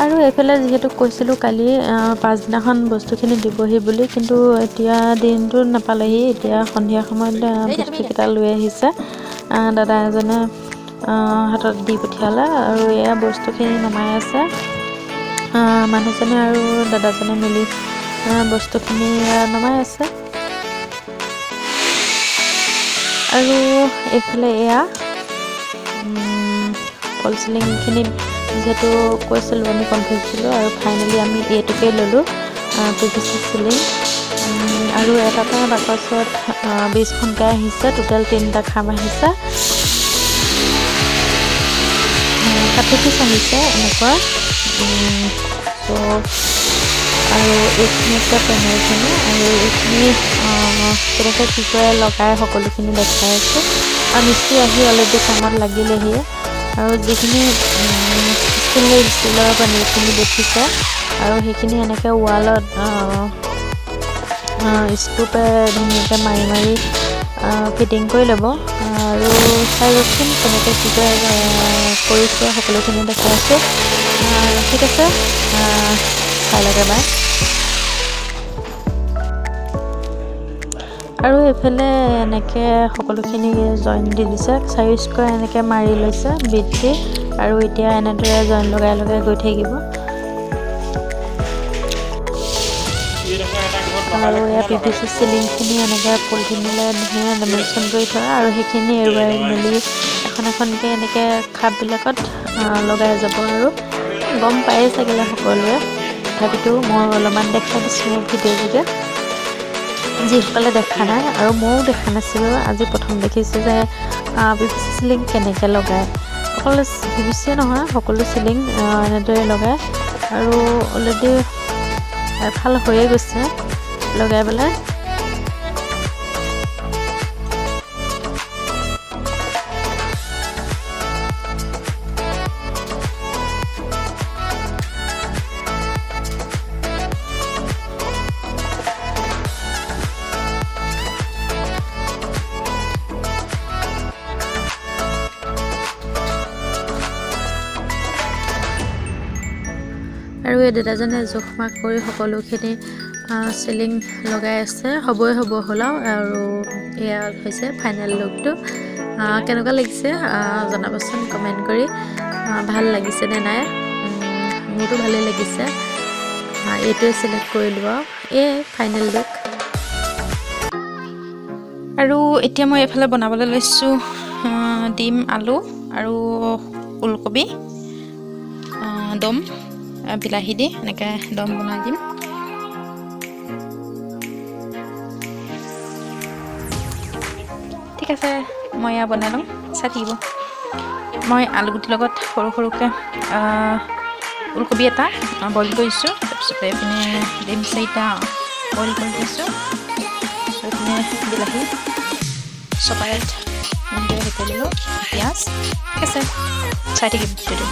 আৰু এইফালে যিহেতু কৈছিলোঁ কালি পাছদিনাখন বস্তুখিনি দিবহি বুলি, কিন্তু এতিয়া দিনটো নাপালেহি। এতিয়া সন্ধিয়া সময়ত বস্তুকেইটা লৈ আহিছে দাদা এজনে হাতত দি পঠিয়ালে, আৰু এয়া বস্তুখিনি নমাই আছে মানুহজনে আৰু দাদাজনে মিলি বস্তুখিনি নমাই আছে। আৰু এইফালে এয়া ফল চিলিংখিনি যিহেতু কৈছিলোঁ আমি কনফিউজ দিলোঁ, আৰু ফাইনেলি আমি এইটোকে ল'লোঁ PVC চিলিং। আৰু এটাতে বাকচত 20খনকৈ আহিছে, টোটেল 3টা খাম আহিছে, 60 পিচ আহিছে এনেকুৱা। আৰু এইখিনি আছে পেনেলখিনি, আৰু এইখিনি কেনেকৈ কি কৰে লগাই সকলোখিনি দেখাই আছোঁ। আৰু মিস্ত্ৰী আহি অলৰেডি কামত লাগিলেহি, আৰু যিখিনি ষ্টেইনলেছ ষ্টীলৰ পেনেলখিনি দেখিছে, আৰু সেইখিনি এনেকৈ ৱালত স্ক্ৰুপে ধুনীয়াকৈ মাৰি মাৰি ফিটিং কৰি ল'ব। আৰু চাই লওকচোন কেনেকৈ কি কৰিছে, সকলোখিনি দেখাই আছোঁ। ঠিক আছে, চাই লওক এবাৰ। আৰু এইফালে এনেকৈ সকলোখিনি জইন দি দিছে, 4 স্কুৱাৰ এনেকৈ মাৰি লৈছে বিট দি, আৰু এতিয়া এনেদৰে জইন লগাই লগাই গৈ থাকিব। আৰু এয়া PVC চিলিংখিনি এনেকৈ পলিথিনেৰে ধুনীয়া লেমিনেশ্যন কৰি থোৱা, আৰু সেইখিনি এৰুৱাই মেলি এখন এখনকৈ এনেকৈ খাপবিলাকত লগাই যাব। আৰু গম পায়েই চাগিলে সকলোৱে, তথাপিতো মই অলপমান দেখাই দিছোঁ ভিডিঅ' যোগে, যিসকলে দেখা নাই। আৰু ময়ো দেখা নাছিলোঁ, আজি প্ৰথম দেখিছোঁ যে PVC চিলিং কেনেকৈ লগায়। অকল PVC নহয়, সকলো চিলিং এনেদৰে লগায়। আৰু অলৰেডি এফাল হৈয়ে গৈছে লগাই পেলাই। আৰু এই দাদাজনে জোখ-মাখ কৰি সকলোখিনি চিলিং লগাই আছে, হ'বই হ'ল আৰু এয়া হৈছে ফাইনেল লুকটো। কেনেকুৱা লাগিছে জনাবচোন কমেণ্ট কৰি, ভাল লাগিছে নে নাই। মোৰতো ভালেই লাগিছে, এইটোৱে চিলেক্ট কৰিলোঁ আৰু এই ফাইনেল লুক। আৰু এতিয়া মই এইফালে বনাবলৈ লৈছোঁ ডিম, আলু আৰু ওলকবি দম, বিলাহী দি এনেকৈ দম বনাই দিম। ঠিক আছে, মই এয়া বনাই লওঁ, চাই থাকিব। মই আলুগুটিৰ লগত সৰু সৰুকৈ ওলকবি এটা বইল কৰিছোঁ, তাৰপিছতে এইপিনে ডিম 4টা বইল কৰি দিছোঁ, এইপিনে বিলাহী চপাৰত হেৰি কৰি ল'লোঁ, পিঁয়াজ। ঠিক আছে, চাই থাকিব ভিডিঅ'টো।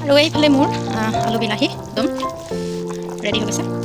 আৰু এইফালে মোৰ আলু বিলাহী একদম ৰেডি হৈ গৈছে।